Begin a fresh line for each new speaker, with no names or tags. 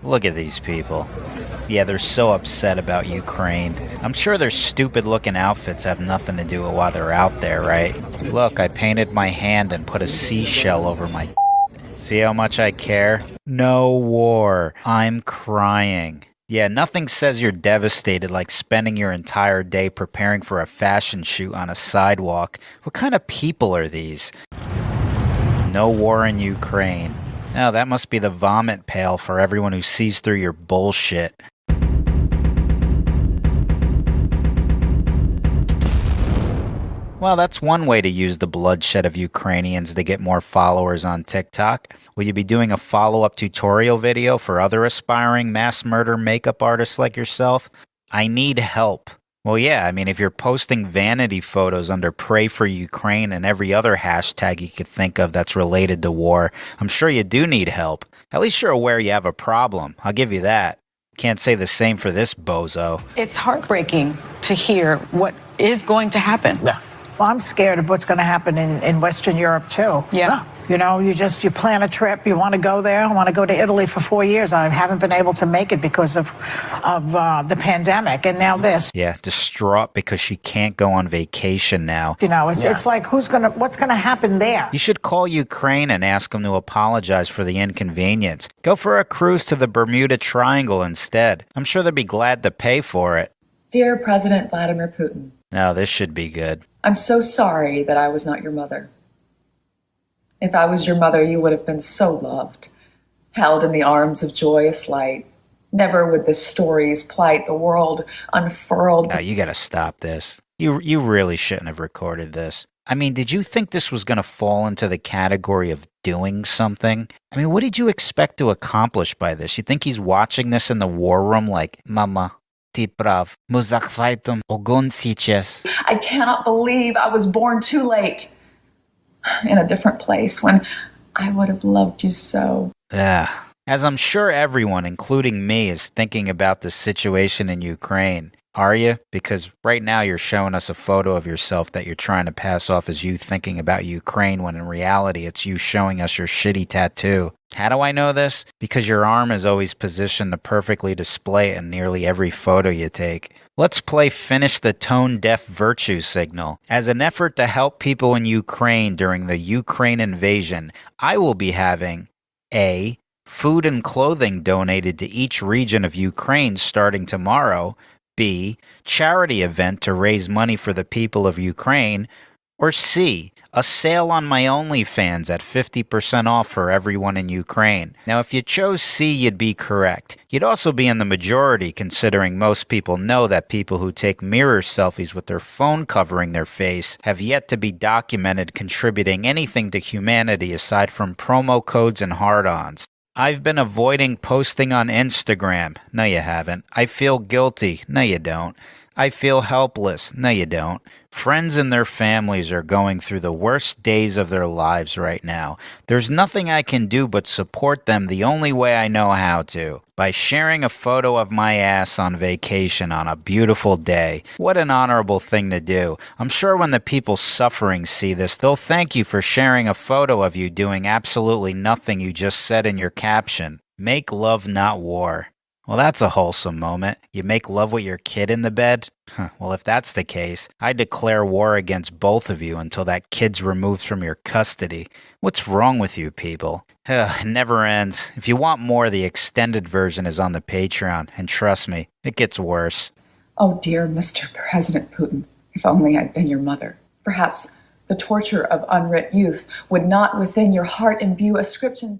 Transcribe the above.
Look at these people. Yeah, they're so upset about Ukraine. I'm sure their stupid-looking outfits have nothing to do with why they're out there, right? Look, I painted my hand and put a seashell over my... See how much I care? No war. I'm crying. Yeah, nothing says you're devastated like spending your entire day preparing for a fashion shoot on a sidewalk. What kind of people are these? No war in Ukraine. Oh, that must be the vomit pail for everyone who sees through your bullshit. Well, that's one way to use the bloodshed of Ukrainians to get more followers on TikTok. Will you be doing a follow-up tutorial video for other aspiring mass murder makeup artists like yourself? I need help. Well, yeah, I mean, if you're posting vanity photos under Pray for Ukraine and every other hashtag you could think of that's related to war, I'm sure you do need help. At least you're aware you have a problem. I'll give you that. Can't say the same for this bozo.
It's heartbreaking to hear what is going to happen.
Yeah. Well, I'm scared of what's going to happen in Western Europe, too.
Yeah.
You know, you plan a trip, you want to go there. I want to go to Italy for 4 years. I haven't been able to make it because of the pandemic, and now this.
Yeah, distraught because she can't go on vacation now.
You know, it's like, what's going to happen there?
You should call Ukraine and ask them to apologize for the inconvenience. Go for a cruise to the Bermuda Triangle instead. I'm sure they'd be glad to pay for it.
Dear President Vladimir Putin,
Now, this should be good.
I'm so sorry that I was not your mother. If I was your mother, you would have been so loved, held in the arms of joyous light. Never would the stories plight the world unfurled.
Now, you gotta stop this. You really shouldn't have recorded this. I mean, did you think this was gonna fall into the category of doing something? I mean, what did you expect to accomplish by this? You think he's watching this in the war room like, Mama, ty prav, мы захватим огонь сейчас.
I cannot believe I was born too late, in a different place, when I would have loved you so.
Yeah. As I'm sure everyone, including me, is thinking about the situation in Ukraine. Are you? Because right now you're showing us a photo of yourself that you're trying to pass off as you thinking about Ukraine, when in reality it's you showing us your shitty tattoo. How do I know this? Because your arm is always positioned to perfectly display it in nearly every photo you take. Let's play Finish the Tone Deaf Virtue Signal. As an effort to help people in Ukraine during the Ukraine invasion, I will be having A. Food and clothing donated to each region of Ukraine starting tomorrow. B. Charity event to raise money for the people of Ukraine. Or C. A sale on my OnlyFans at 50% off for everyone in Ukraine. Now, if you chose C, you'd be correct. You'd also be in the majority, considering most people know that people who take mirror selfies with their phone covering their face have yet to be documented contributing anything to humanity aside from promo codes and hard-ons. I've been avoiding posting on Instagram. No, you haven't. I feel guilty. No, you don't. I feel helpless. No, you don't. Friends and their families are going through the worst days of their lives right now. There's nothing I can do but support them the only way I know how to, by sharing a photo of my ass on vacation on a beautiful day. What an honorable thing to do. I'm sure when the people suffering see this, they'll thank you for sharing a photo of you doing absolutely nothing you just said in your caption. Make love, not war. Well, that's a wholesome moment. You make love with your kid in the bed? Well, if that's the case, I declare war against both of you until that kid's removed from your custody. What's wrong with you people? It never ends. If you want more, the extended version is on the Patreon, and trust me, it gets worse.
Oh, dear Mr. President Putin, if only I'd been your mother. Perhaps the torture of unwrit youth would not within your heart imbue ascription